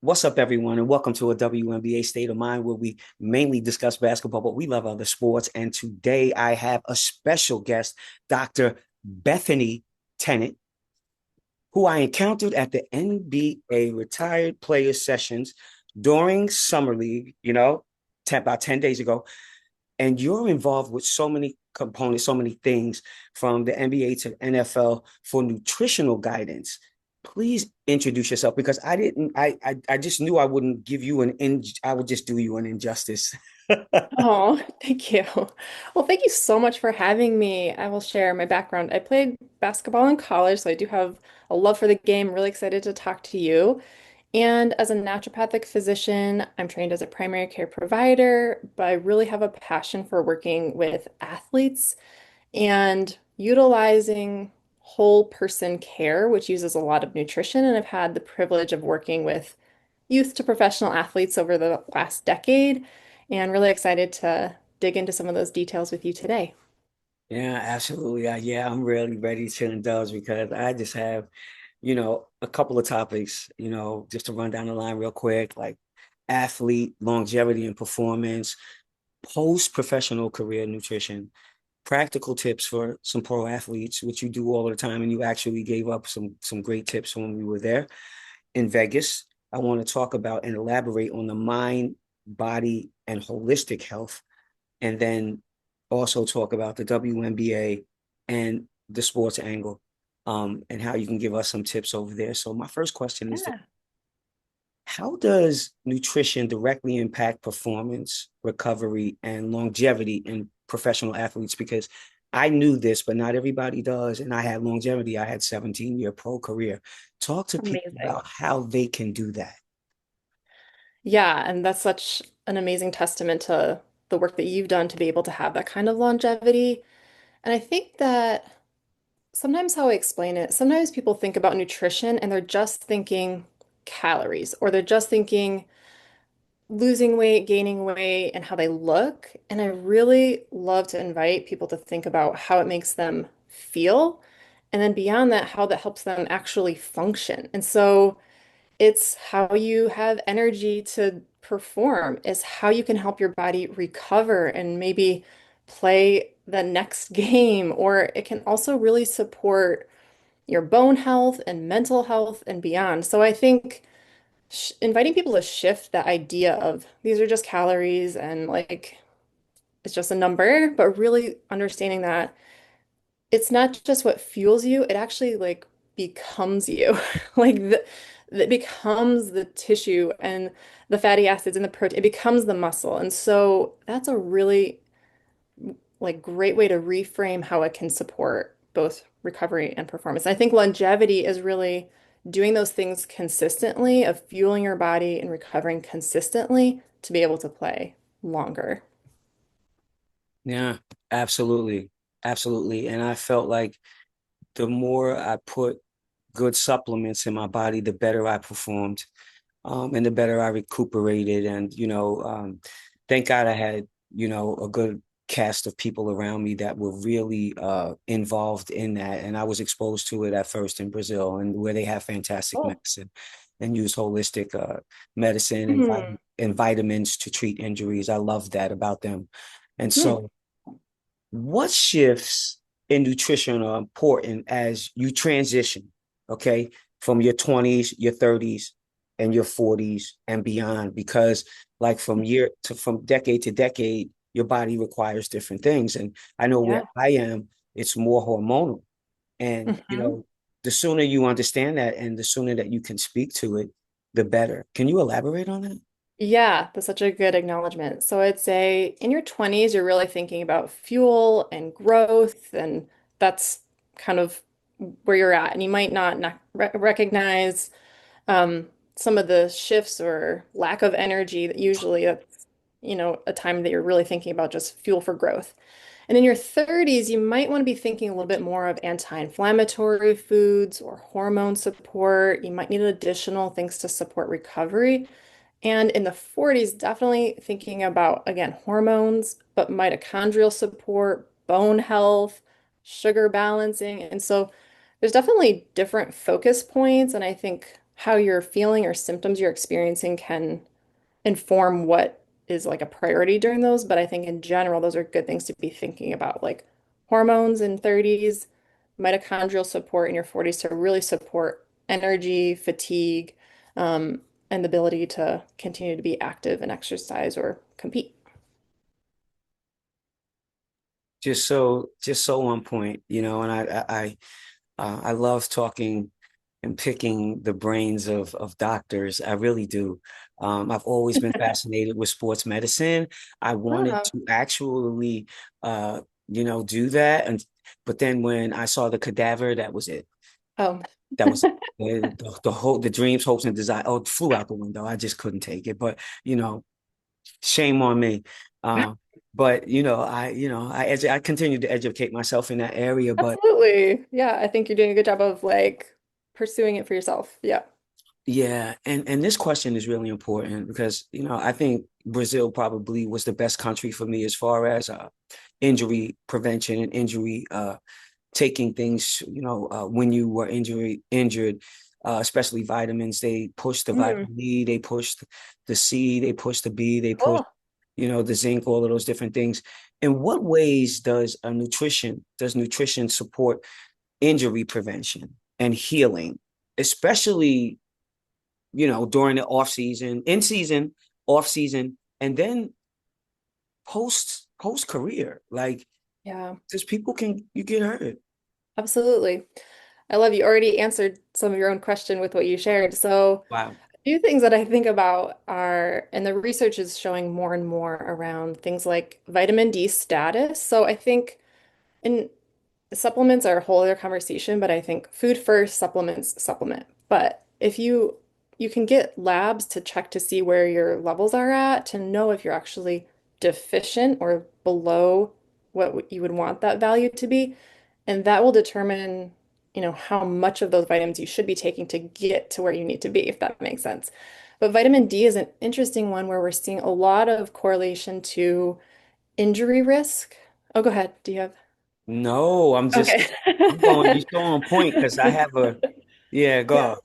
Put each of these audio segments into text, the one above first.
What's up, everyone, and welcome to a WNBA State of Mind where we mainly discuss basketball, but we love other sports. And today I have a special guest, Dr. Bethany Tennant, who I encountered at the NBA retired players sessions during Summer League, about 10 days ago. And you're involved with so many components, so many things from the NBA to NFL for nutritional guidance. Please introduce yourself because I didn't. I just knew I wouldn't give you I would just do you an injustice. Oh, thank you. Well, thank you so much for having me. I will share my background. I played basketball in college, so I do have a love for the game. Really excited to talk to you. And as a naturopathic physician, I'm trained as a primary care provider, but I really have a passion for working with athletes and utilizing whole person care, which uses a lot of nutrition. And I've had the privilege of working with youth to professional athletes over the last decade, and really excited to dig into some of those details with you today. Yeah, absolutely. Yeah, I'm really ready to indulge because I just have, a couple of topics, just to run down the line real quick, like athlete longevity and performance, post-professional career nutrition, practical tips for some pro athletes, which you do all the time, and you actually gave up some great tips when we were there in Vegas. I want to talk about and elaborate on the mind, body, and holistic health, and then also talk about the WNBA and the sports angle, and how you can give us some tips over there. So my first question is, Yeah. how does nutrition directly impact performance, recovery, and longevity in professional athletes? Because I knew this, but not everybody does. And I had longevity. I had 17-year pro career. Talk to people Amazing. about how they can do that. Yeah, and that's such an amazing testament to the work that you've done to be able to have that kind of longevity. And I think that sometimes how I explain it, sometimes people think about nutrition and they're just thinking calories, or they're just thinking losing weight, gaining weight, and how they look. And I really love to invite people to think about how it makes them feel. And then beyond that, how that helps them actually function. And so it's how you have energy to perform, is how you can help your body recover and maybe play the next game. Or it can also really support your bone health and mental health and beyond. So I think sh inviting people to shift that idea of these are just calories and like it's just a number, but really understanding that it's not just what fuels you, it actually like becomes you. Like that becomes the tissue and the fatty acids and the protein, it becomes the muscle. And so that's a really like great way to reframe how it can support both recovery and performance. I think longevity is really doing those things consistently, of fueling your body and recovering consistently to be able to play longer. Yeah, absolutely. Absolutely. And I felt like the more I put good supplements in my body, the better I performed, and the better I recuperated. And, thank God I had, a good cast of people around me that were really involved in that. And I was exposed to it at first in Brazil, and where they have fantastic Oh. medicine and use holistic medicine and, Hmm. and vitamins to treat injuries. I love that about them. And Hmm. so, what shifts in nutrition are important as you transition, okay, from your 20s, your 30s, and your 40s and beyond? Because, like, from decade to decade, your body requires different things. And I know where Yeah. I am, it's more hormonal. And, Hmm. the sooner you understand that and the sooner that you can speak to it, the better. Can you elaborate on that? Yeah, that's such a good acknowledgement. So I'd say in your 20s, you're really thinking about fuel and growth, and that's kind of where you're at. And you might not recognize some of the shifts or lack of energy that usually that's, a time that you're really thinking about just fuel for growth. And in your 30s, you might want to be thinking a little bit more of anti-inflammatory foods or hormone support. You might need additional things to support recovery. And in the 40s, definitely thinking about, again, hormones, but mitochondrial support, bone health, sugar balancing. And so there's definitely different focus points. And I think how you're feeling or symptoms you're experiencing can inform what is like a priority during those. But I think in general, those are good things to be thinking about, like hormones in 30s, mitochondrial support in your 40s to really support energy, fatigue, and the ability to continue to be active and exercise or compete. Just so on point, and I love talking and picking the brains of doctors. I really do. I've always been fascinated with sports medicine. I wanted Ah. to actually, do that, but then when I saw the cadaver, that was it. Oh, That was the whole the dreams, hopes, and desire. Oh, it flew out the window. I just couldn't take it. But shame on me. Um, but I continue to educate myself in that area. But absolutely. Yeah, I think you're doing a good job of like pursuing it for yourself. Yeah. yeah, and this question is really important because I think Brazil probably was the best country for me as far as injury prevention and injury taking things, when you were injured, especially vitamins. They pushed the Mm, vitamin E, they pushed the C, they pushed the B, they pushed, cool. the zinc, all of those different things. In what ways does nutrition support injury prevention and healing, especially, during the off season, in season, off season, and then post career? Like, Yeah, just people can you get hurt. absolutely. I love you already answered some of your own question with what you shared. So, Wow. a few things that I think about are, and the research is showing more and more around things like vitamin D status. So, I think in supplements are a whole other conversation, but I think food first, supplements supplement. But if you can get labs to check to see where your levels are at to know if you're actually deficient or below what you would want that value to be, and that will determine, how much of those vitamins you should be taking to get to where you need to be, if that makes sense. But vitamin D is an interesting one where we're seeing a lot of correlation to injury risk. Oh, go ahead. Do you have? No, Okay. I'm going, you're still on point because I have yeah, Yeah.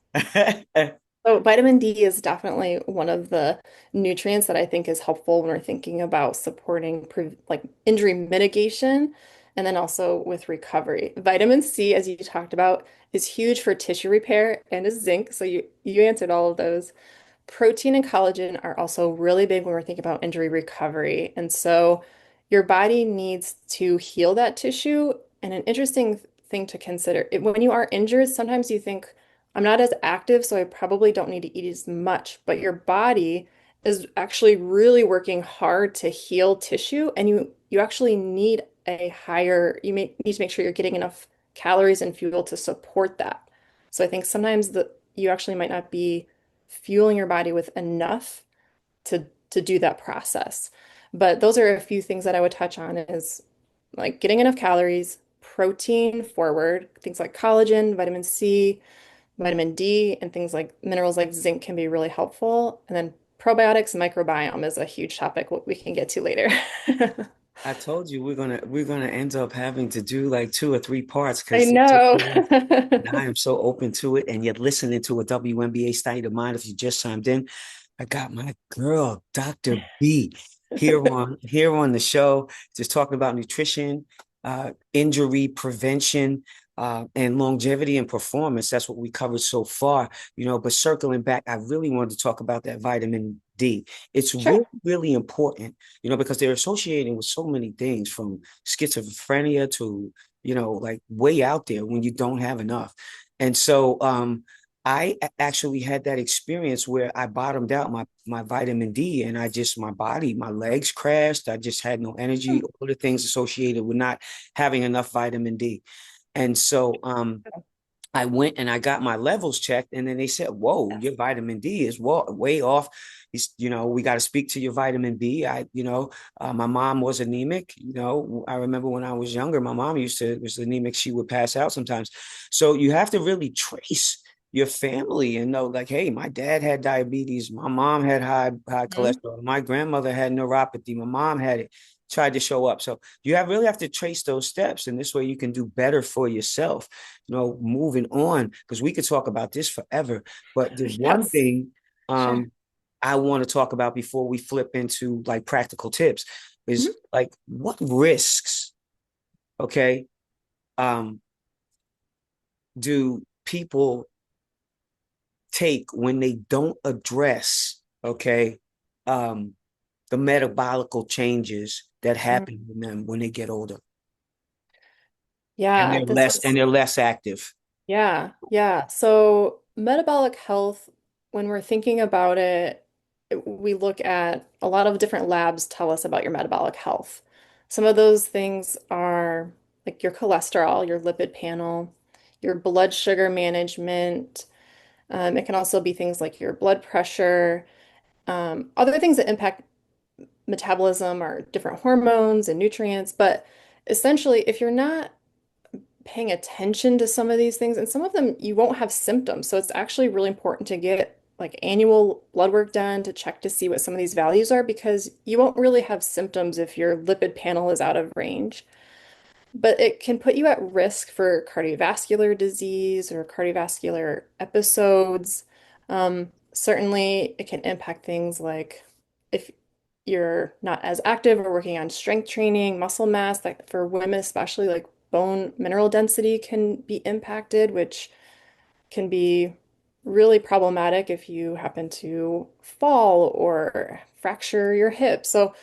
go. So vitamin D is definitely one of the nutrients that I think is helpful when we're thinking about supporting like injury mitigation and then also with recovery. Vitamin C, as you talked about, is huge for tissue repair and is zinc. So you answered all of those. Protein and collagen are also really big when we're thinking about injury recovery. And so your body needs to heal that tissue. And an interesting thing to consider, when you are injured, sometimes you think, I'm not as active, so I probably don't need to eat as much. But your body is actually really working hard to heal tissue, and you actually need you may need to make sure you're getting enough calories and fuel to support that. So I think sometimes you actually might not be fueling your body with enough to do that process. But those are a few things that I would touch on is like getting enough calories, protein forward, things like collagen, vitamin C, vitamin D, and things like minerals like zinc can be really helpful. And then probiotics and microbiome is a huge topic what we can get to later. I told you we're gonna end up having to do like two or three parts I because it took know. me off. And I am so open to it. And yet listening to a WNBA state of mind, if you just chimed in, I got my girl, Dr. B, here on the show, just talking about nutrition, injury prevention, and longevity and performance. That's what we covered so far, But circling back, I really wanted to talk about that vitamin D. It's Sure. really, really important, because they're associated with so many things from schizophrenia to, like way out there when you don't have enough. And so, I actually had that experience where I bottomed out my vitamin D, and my legs crashed. I just had no energy, all the things associated with not having enough vitamin D. And so I went and I got my levels checked, and then they said, "Whoa, your vitamin D is way off. We got to speak to your vitamin B." My mom was anemic. I remember when I was younger, my mom was anemic. She would pass out sometimes. So you have to really trace your family and know, like, hey, my dad had diabetes, my mom had high Mhm. cholesterol, my grandmother had neuropathy, my mom had it. tried to show up. So you have really have to trace those steps, and this way you can do better for yourself. Moving on, because we could talk about this forever. But the one Yes, thing sure. I want to talk about before we flip into like practical tips is Mhm. like what risks, okay, um, do people take when they don't address, okay, um, the metabolical changes that Mm. happen in them when they get older and Yeah, they're this less and is they're less active. Yeah, yeah. So metabolic health, when we're thinking about it, we look at a lot of different labs tell us about your metabolic health. Some of those things are like your cholesterol, your lipid panel, your blood sugar management. It can also be things like your blood pressure. Other things that impact metabolism are different hormones and nutrients. But essentially, if you're not paying attention to some of these things, and some of them you won't have symptoms. So it's actually really important to get like annual blood work done to check to see what some of these values are because you won't really have symptoms if your lipid panel is out of range. But it can put you at risk for cardiovascular disease or cardiovascular episodes. Certainly, it can impact things like if you're not as active or working on strength training, muscle mass, like for women especially, like bone mineral density can be impacted, which can be really problematic if you happen to fall or fracture your hip. So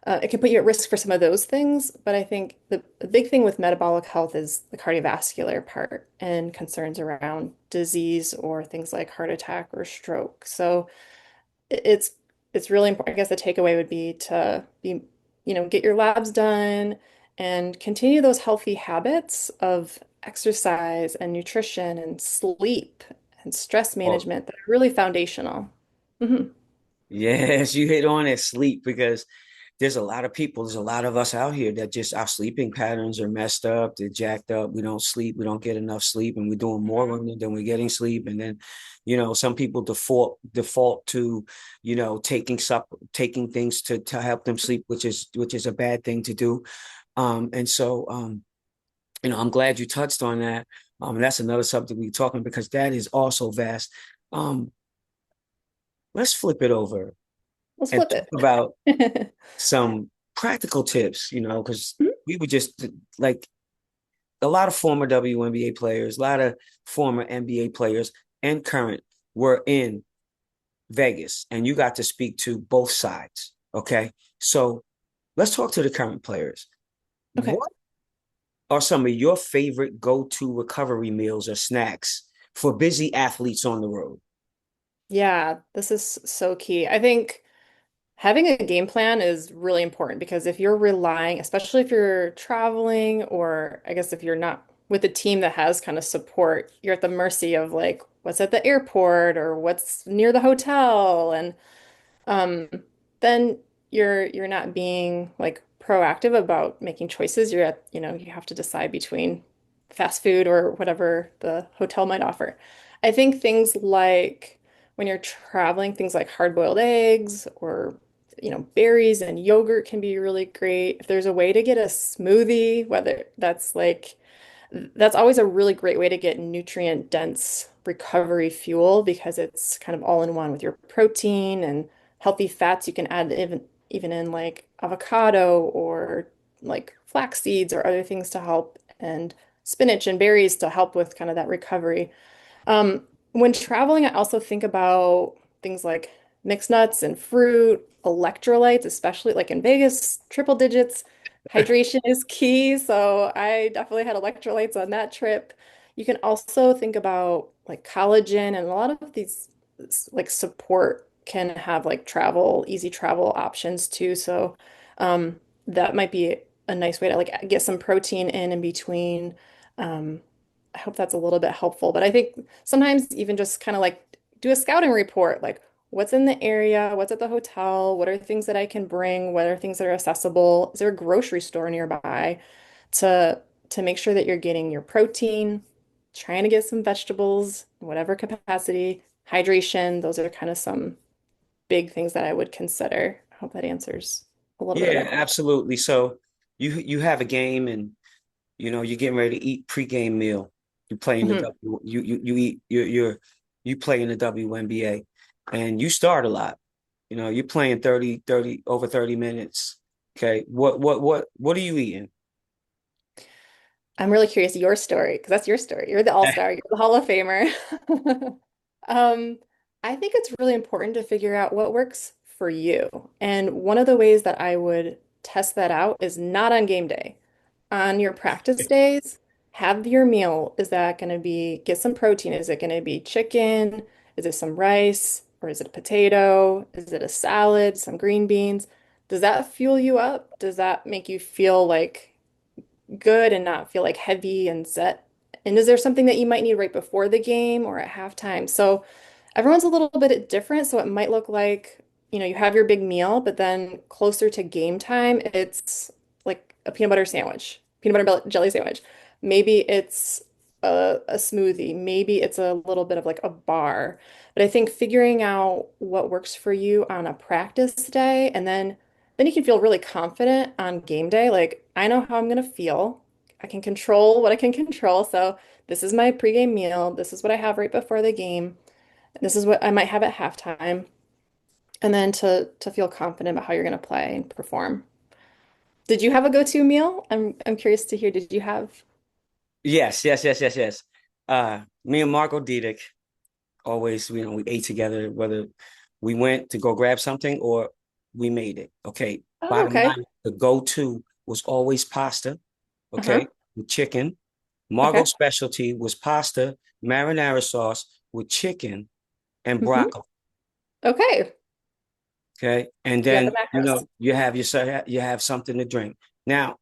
it can put you at risk for some of those things, but I think the big thing with metabolic health is the cardiovascular part and concerns around disease or things like heart attack or stroke. So it's it's really important. I guess the takeaway would be to be, get your labs done and continue those healthy habits of exercise and nutrition and sleep and stress Oh, management that are really foundational. Hmm. yes, you hit on it, sleep, because there's a lot of us out here that just our sleeping patterns are messed up, they're jacked up. We don't sleep, we don't get enough sleep, and we're doing more running than we're getting sleep. And then, some people default to, taking things to help them sleep, which is a bad thing to do. I'm glad you touched on that. And that's another subject we're talking because that is also vast. Um, let's flip it over Let's and flip talk about it. some practical tips, because we were just like a lot of former WNBA players, a lot of former NBA players and current were in Vegas, and you got to speak to both sides. Okay. So let's talk to the current players. Okay. What are some of your favorite go-to recovery meals or snacks for busy athletes on the road? Yeah, this is so key. I think having a game plan is really important because if you're relying, especially if you're traveling, or I guess if you're not with a team that has kind of support, you're at the mercy of like what's at the airport or what's near the hotel. And um, then you're not being like proactive about making choices. You're at, you have to decide between fast food or whatever the hotel might offer. I think things like when you're traveling, things like hard-boiled eggs or berries and yogurt can be really great. If there's a way to get a smoothie, whether that's always a really great way to get nutrient dense recovery fuel because it's kind of all in one with your protein and healthy fats. You can add even in like avocado or like flax seeds or other things to help, and spinach and berries to help with kind of that recovery. When traveling, I also think about things like mixed nuts and fruit, electrolytes, especially like in Vegas, triple digits. Hydration is key, so I definitely had electrolytes on that trip. You can also think about like collagen, and a lot of these like support can have like easy travel options too. So that might be a nice way to like get some protein in between. Um, I hope that's a little bit helpful. But I think sometimes even just kind of like do a scouting report, like what's in the area, what's at the hotel, what are things that I can bring, what are things that are accessible, is there a grocery store nearby to make sure that you're getting your protein, trying to get some vegetables, whatever capacity, hydration. Those are kind of some big things that I would consider. I hope that answers a little bit Yeah, about that. absolutely. So you have a game and you're getting ready to eat pregame meal. You play in the Mhm. W you eat you play in the WNBA and you start a lot. You're playing 30 over 30 minutes. Okay. What are you eating? I'm really curious your story because that's your story. You're the all-star, you're the Hall of Famer. Um, I think it's really important to figure out what works for you. And one of the ways that I would test that out is not on game day. On your practice days, have your meal. Is that going to be get some protein? Is it going to be chicken? Is it some rice? Or is it a potato? Is it a salad? Some green beans? Does that fuel you up? Does that make you feel like good and not feel like heavy and set? And is there something that you might need right before the game or at halftime? So everyone's a little bit different, so it might look like, you have your big meal, but then closer to game time, it's like a peanut butter sandwich, jelly sandwich. Maybe it's a smoothie. Maybe it's a little bit of like a bar. But I think figuring out what works for you on a practice day, and then you can feel really confident on game day. Like, I know how I'm gonna feel. I can control what I can control. So this is my pregame meal. This is what I have right before the game. This is what I might have at halftime, and then to feel confident about how you're going to play and perform. Did you have a go-to meal? I'm curious to hear. Did you have? Yes, yes, yes, yes, yes. Me and Marco Diedick always, we ate together, whether we went to go grab something or we made it. Okay. Oh, Bottom okay. line, the go-to was always pasta, Uh-huh. okay, with chicken. Margot's Okay. specialty was pasta, marinara sauce with chicken and Hmm. broccoli. Okay. Okay. And You got the then, macros. you have something to drink. Now,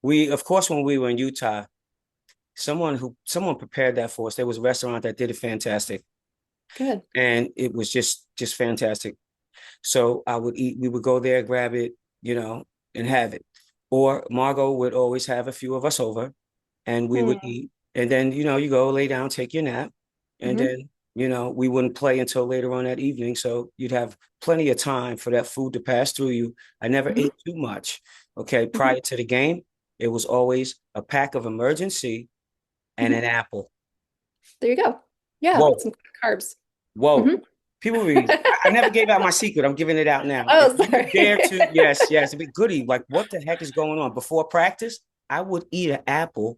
we, of course, when we were in Utah, someone prepared that for us. There was a restaurant that did it fantastic. Good. And it was just fantastic. So we would go there, grab it, and have it. Or Margot would always have a few of us over and we would Mm-hmm. eat. And then, you go lay down, take your nap. And then, we wouldn't play until later on that evening. So you'd have plenty of time for that food to pass through you. I never Hmm. ate too much. Okay. Hmm. Prior to the game, it was always a pack of emergency and Hmm. an apple. There you go. Yeah, Whoa. some carbs. Whoa. Hmm. People read. I never gave out my secret. I'm giving it out now. If Oh, you dare sorry. to, yes, yes, a bit goody. Like, what the heck is going on? Before practice, I would eat an apple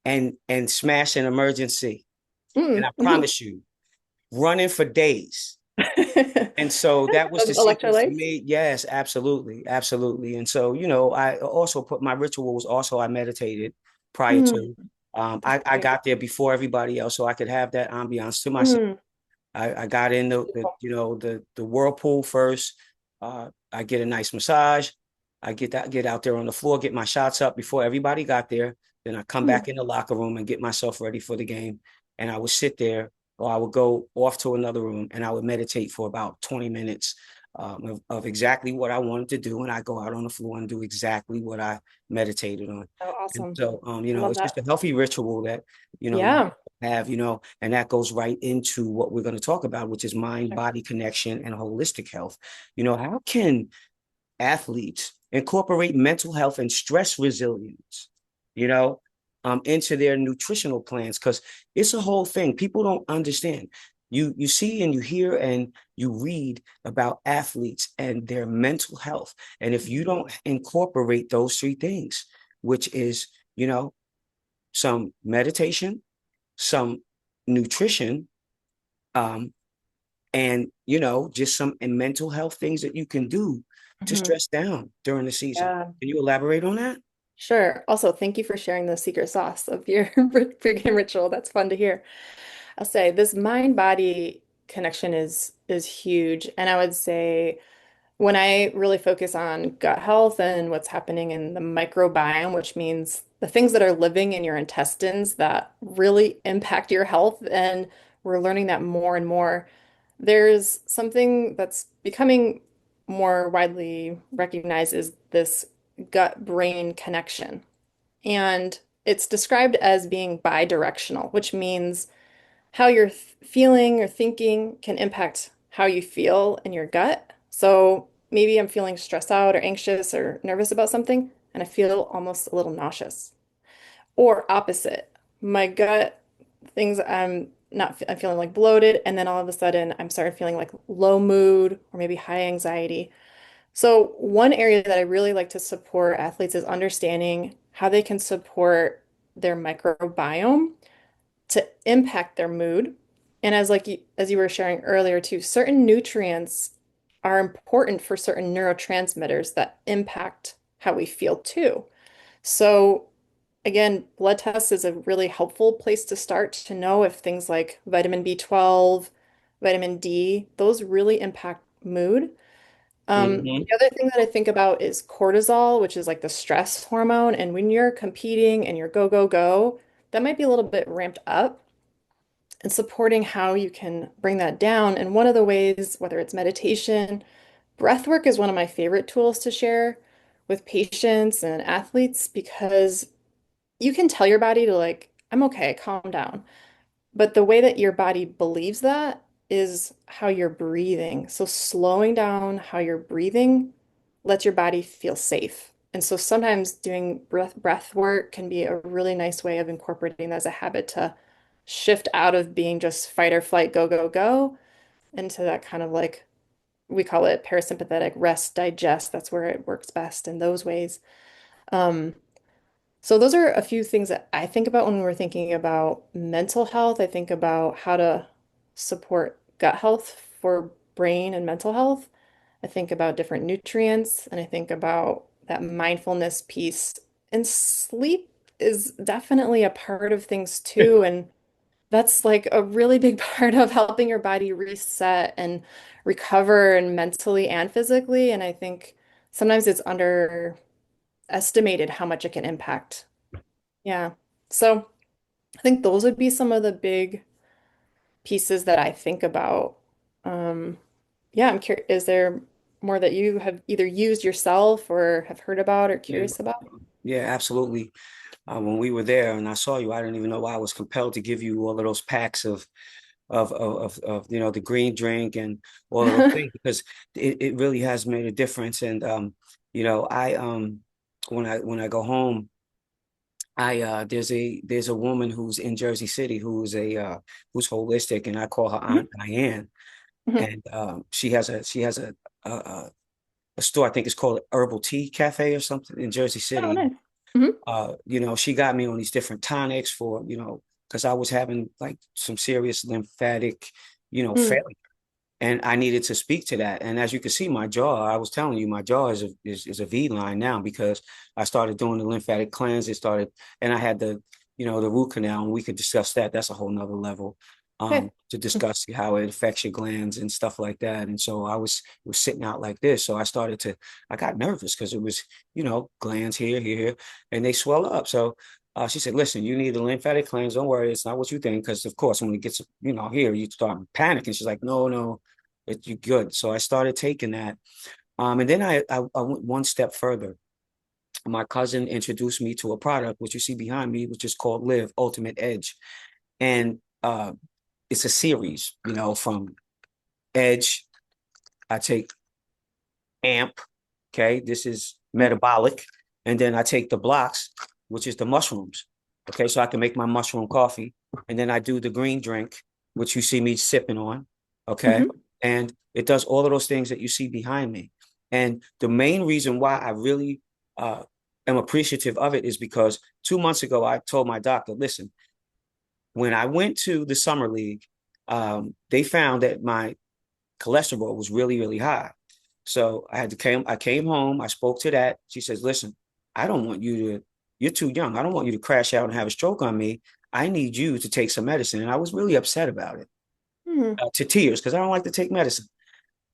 and smash an emergency. And I Mm-hmm. promise you, running for days. And so that was the secret for Electrolytes. me. Yes, absolutely, absolutely. And so, I also put my ritual was also I meditated prior Mm, to. that's I great. got there before everybody else, so I could have that ambiance to myself. Mm, I got in the whirlpool first. I get a nice massage. I get out there on the floor, get my shots up before everybody got there. Then I come mm, back in the locker room and get myself ready for the game. And I would sit there, or I would go off to another room and I would meditate for about 20 minutes of exactly what I wanted to do. And I go out on the floor and do exactly what I meditated on. oh, And awesome. so, I love it's just that. a healthy ritual that, you Yeah. have, and that goes right into what we're going to talk about, which is mind Sure. body connection and holistic health. How can athletes incorporate mental health and stress resilience, you know, into their nutritional plans? Because it's a whole thing. People don't understand. You see and you hear and you read about athletes and their mental health. And if you don't incorporate those three things, which is, some meditation, some nutrition, um, and just some mental health things that you can do to Mhm. stress down during the season. Yeah. Can you elaborate on that? Sure. Also, thank you for sharing the secret sauce of your freaking ritual. That's fun to hear. I'll say this mind-body connection is huge. And I would say when I really focus on gut health and what's happening in the microbiome, which means the things that are living in your intestines that really impact your health, and we're learning that more and more. There's something that's becoming more widely recognized as this gut-brain connection. And it's described as being bidirectional, which means how you're feeling or thinking can impact how you feel in your gut. So maybe I'm feeling stressed out or anxious or nervous about something, and I feel almost a little nauseous. Or opposite, my gut things I'm not I'm feeling like bloated, and then all of a sudden I'm starting feeling like low mood or maybe high anxiety. So one area that I really like to support athletes is understanding how they can support their microbiome to impact their mood. And as you were sharing earlier too, certain nutrients are important for certain neurotransmitters that impact how we feel too. So again, blood tests is a really helpful place to start to know if things like vitamin B12, vitamin D, those really impact mood. Hmm. The other thing that I think about is cortisol, which is like the stress hormone. And when you're competing and you're go, go, go, that might be a little bit ramped up and supporting how you can bring that down. And one of the ways, whether it's meditation, breath work is one of my favorite tools to share with patients and athletes because you can tell your body to like, I'm okay, calm down. But the way that your body believes that is how you're breathing. So slowing down how you're breathing lets your body feel safe. And so sometimes doing breath work can be a really nice way of incorporating that as a habit to shift out of being just fight or flight, go, go, go, into that kind of like we call it parasympathetic rest, digest. That's where it works best in those ways. Um, so those are a few things that I think about when we're thinking about mental health. I think about how to support gut health for brain and mental health. I think about different nutrients and I think about that mindfulness piece. And sleep is definitely a part of things too. And that's like a really big part of helping your body reset and recover and mentally and physically. And I think sometimes it's underestimated how much it can impact. Yeah. So I think those would be some of the big pieces that I think about. Um, yeah, I'm curious, is there more that you have either used yourself or have heard about or Yeah, curious about? yeah, absolutely. When we were there and I saw you, I didn't even know why I was compelled to give you all of those packs of the green drink and all of those things because it really has made a difference. And I when I go home, I there's a woman who's in Jersey City who's holistic, and I call her Mhm, Aunt Diane, mhm. and she has a, a store, I think it's called Herbal Tea Cafe or something in Jersey Oh, City. nice. Hmm. She got me on these different tonics for, because I was having like some serious lymphatic, Mm. failure. And I needed to speak to that. And as you can see, my jaw, I was telling you, my jaw is a V line now because I started doing the lymphatic cleanse. And I had the root canal, and we could discuss that. That's a whole nother level Okay. to discuss how it affects your glands and stuff like that. And so it was sitting out like this. So I got nervous because it was, glands here, and they swell up. So she said, listen, you need a lymphatic cleanse. Don't worry. It's not what you think. Because of course, when it gets, here, you start panicking. She's like, no, no, you're good. So I started taking that. And then I went one step further. My cousin introduced me to a product, which you see behind me, which is called Live Ultimate Edge. And it's a series, from Edge. I take AMP. Okay. This is metabolic. And then I take the blocks, which is the mushrooms. Okay. So I can make my mushroom coffee. And then I do the green drink, which you see me sipping on. Okay. Hmm. And it does all of those things that you see behind me. And the main reason why I really am appreciative of it is because 2 months ago, I told my doctor, listen, when I went to the summer league, they found that my cholesterol was really, really high. So I came home, I spoke to that. She says, listen, I don't want you to, you're too young. I don't want you to crash out and have a stroke on me. I need you to take some medicine. And I was really upset about it, Hmm. to tears, because I don't like to take medicine.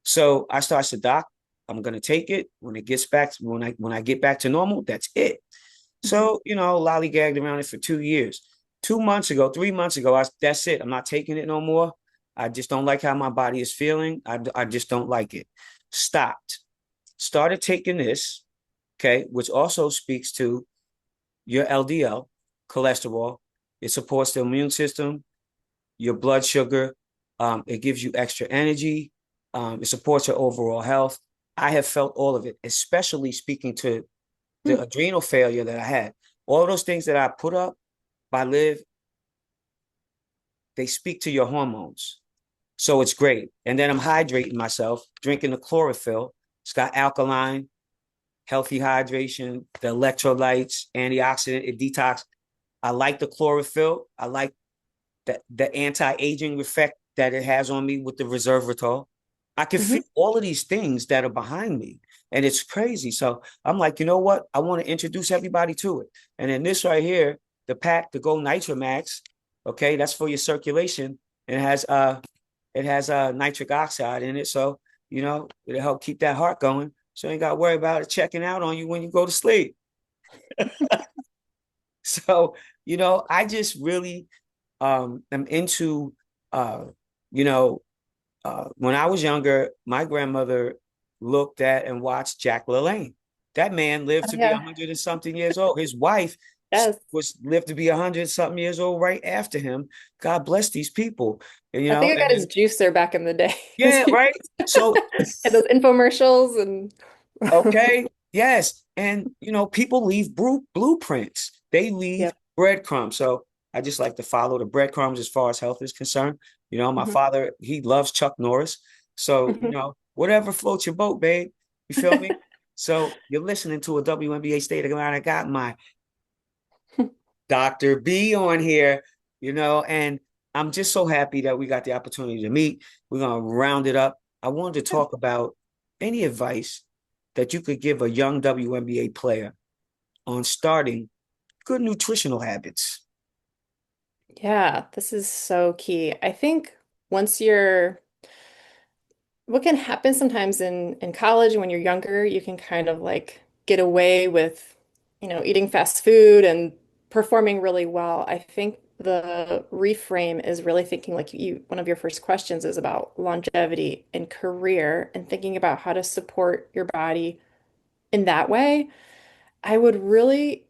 So I said, Doc, I'm gonna take it when it gets back when I get back to normal, that's it. Hmm. So, lollygagged around it for 2 years. 2 months ago, 3 months ago, that's it. I'm not taking it no more. I just don't like how my body is feeling. I just don't like it. Stopped. Started taking this, okay, which also speaks to your LDL, cholesterol. It supports the immune system, your blood sugar. It gives you extra energy. It supports your overall health. I have felt all of it, especially speaking to Hmm. the adrenal failure that I had. All those things that I put up by Live, they speak to your hormones. So it's great. And then I'm hydrating myself, drinking the chlorophyll. It's got alkaline, healthy hydration, the electrolytes, antioxidant, it detox. I like the chlorophyll. I like the anti-aging effect that it has on me with the resveratrol. I can Hmm. feel all of these things that are behind me, and it's crazy. So I'm like, you know what? I want to introduce everybody to it. And then this right here, the pack, the Go Nitromax, okay, that's for your circulation. It has nitric oxide in it, so it'll help keep that heart going. So you ain't got to worry about it checking out on you when you go to sleep. So I just really am into uh, you know, when I was younger, my grandmother looked at and watched Jack LaLanne. That man lived Oh, to be a yeah. hundred and something years old. His wife Yes. was lived to be a hundred something years old right after him. God bless these people. And, I think I and got his then juicer back in the day. yeah, right. So And those infomercials and okay. Yes. And people leave blueprints. They leave yeah. breadcrumbs. So I just like to follow the breadcrumbs as far as health is concerned. My Mhm. father, he loves Chuck Norris. So, whatever floats your boat, babe. You feel me? So you're listening to a WNBA State of the Line. I got my Dr. B on here, and I'm just so happy that we got the opportunity to meet. We're going to round it up. I wanted to Yeah. talk about any advice that you could give a young WNBA player on starting good nutritional habits. Yeah, this is so key. I think once you're what can happen sometimes in college when you're younger, you can kind of like get away with, eating fast food and performing really well. I think the reframe is really thinking like one of your first questions is about longevity and career and thinking about how to support your body in that way. I would really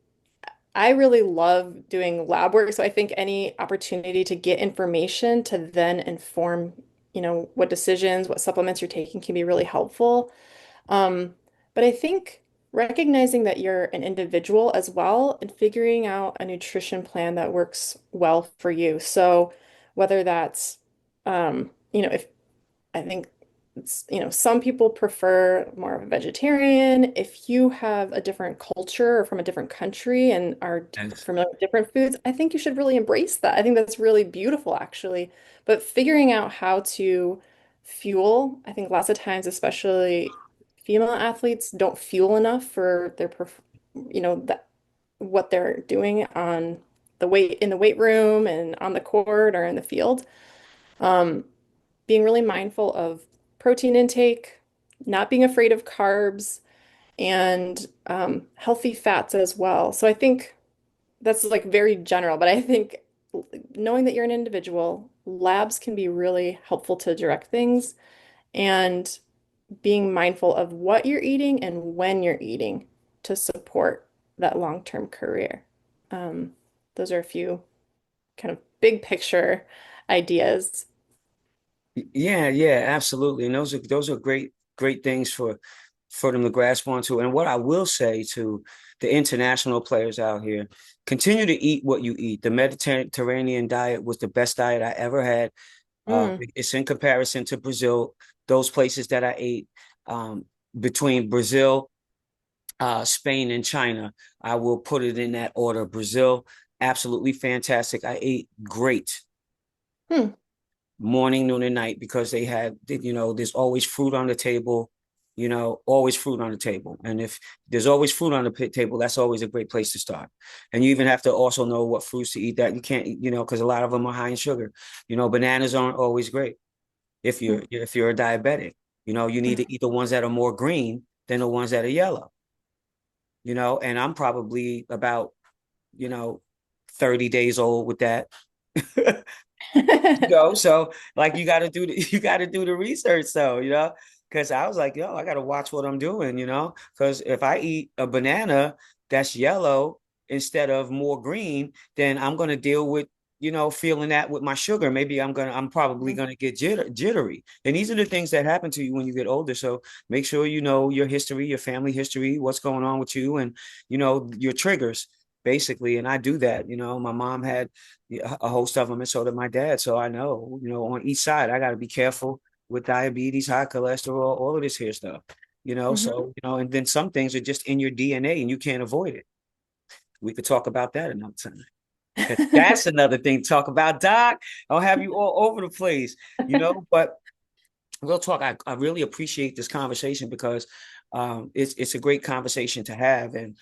I really love doing lab work, so I think any opportunity to get information to then inform, what decisions, what supplements you're taking can be really helpful. Um, but I think recognizing that you're an individual as well and figuring out a nutrition plan that works well for you. So whether that's, if I think some people prefer more of a vegetarian. If you have a different culture or from a different country and are Yes. familiar with different foods, I think you should really embrace that. I think that's really beautiful, actually. But figuring out how to fuel, I think lots of times, especially female athletes, don't fuel enough for that what they're doing on the weight in the weight room and on the court or in the field. Um, being really mindful of protein intake, not being afraid of carbs, and healthy fats as well. So I think that's like very general, but I think knowing that you're an individual, labs can be really helpful to direct things and being mindful of what you're eating and when you're eating to support that long-term career. Um, those are a few kind of big picture ideas. Yeah, yeah, absolutely. And those are great things for them to grasp onto. And what I will say to the international players out here, continue to eat what you eat. The Mediterranean diet was the best diet I ever had. Mm. It's in comparison to Brazil, those places that I ate, um, between Brazil, Spain, and China. I will put it in that order. Brazil, absolutely fantastic. I ate great Hmm. morning, noon, and night because there's always fruit on the table, always fruit on the table. And if there's always fruit on the table, that's always a great place to start. And you even have to also know what fruits to eat that you can't, because a lot of them are high in sugar. Bananas aren't always great if you're a diabetic. You need to eat the ones that are more green than the ones that are yellow. And I'm probably about, you know, 30 days old with that. So like you got to do the research though, because I was like, yo, I got to watch what I'm doing, because if I eat a banana that's yellow instead of more green, then I'm going to deal with feeling that with my sugar. Maybe I'm probably Mhm. gonna get jittery. And these are the things that happen to you when you get older. So make sure you know your history, your family history, what's going on with you, and your triggers, basically. And I do that. My mom had a host of them, and so did my dad. So I know, on each side, I got to be careful with diabetes, high cholesterol, all of this here stuff. Mhm. So and then some things are just in your DNA, and you can't avoid it. We could talk about that another time. Because that's another thing to talk about, Doc. I'll have you all over the place, but real talk, I really appreciate this conversation because it's a great conversation to have. And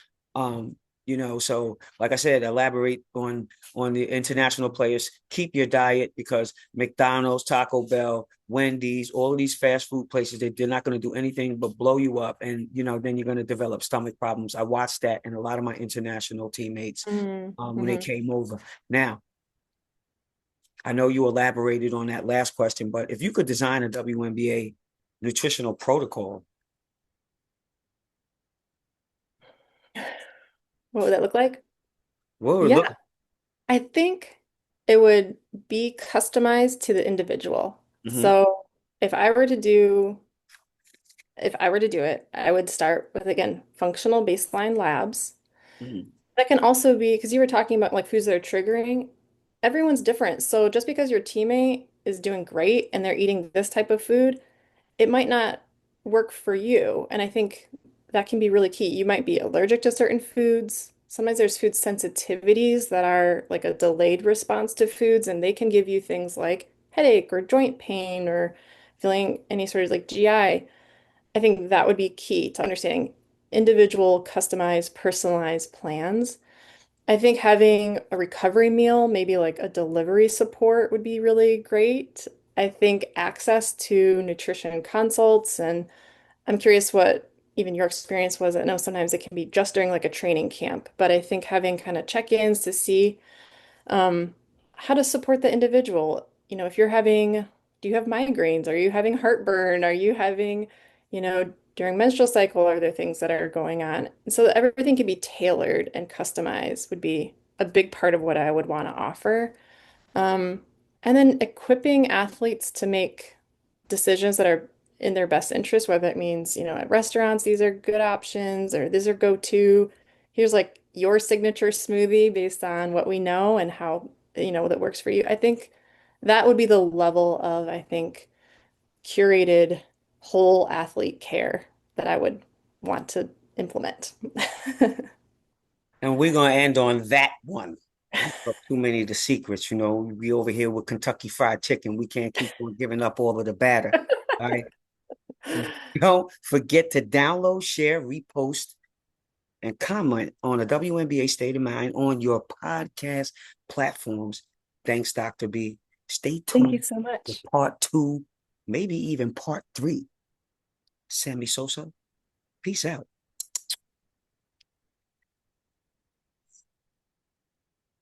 so like I said, elaborate on the international players. Keep your diet because McDonald's, Taco Bell, Wendy's, all of these fast food places, they're not going to do anything but blow you up. And then you're going to develop stomach problems. I watched that in a lot of my international teammates when they Mhm. came over. Now, I know you elaborated on that last question, but if you could design a WNBA nutritional protocol, What would that look like? what would it Yeah, look? I think it would be customized to the individual. Mm-hmm, So if I were to do if I were to do it, I would start with, again, functional baseline labs. mm-hmm. That can also be because you were talking about like foods that are triggering. Everyone's different. So just because your teammate is doing great and they're eating this type of food, it might not work for you. And I think that can be really key. You might be allergic to certain foods. Sometimes there's food sensitivities that are like a delayed response to foods, and they can give you things like headache or joint pain or feeling any sort of like GI. I think that would be key to understanding individual, customized, personalized plans. I think having a recovery meal, maybe like a delivery support would be really great. I think access to nutrition consults, and I'm curious what even your experience was. I know sometimes it can be just during like a training camp, but I think having kind of check-ins to see um, how to support the individual. If you're having, do you have migraines? Are you having heartburn? Are you having, during menstrual cycle, are there things that are going on? And so that everything can be tailored and customized would be a big part of what I would want to offer. Um, and then equipping athletes to make decisions that are in their best interest, whether it means, at restaurants, these are good options, or these are go-to. Here's like your signature smoothie based on what we know and how, that works for you. I think that would be the level of, I think, curated whole athlete care that I would want to implement. And we're gonna end on that one. We took too many of the secrets, We over here with Kentucky Fried Chicken. We can't keep on giving up all of the batter. All right. Don't forget to download, share, repost, and comment on the WNBA State of Mind on your podcast platforms. Thanks, Dr. B. Stay Thank you tuned so for much. part two, maybe even part three. Sammy Sosa, peace out.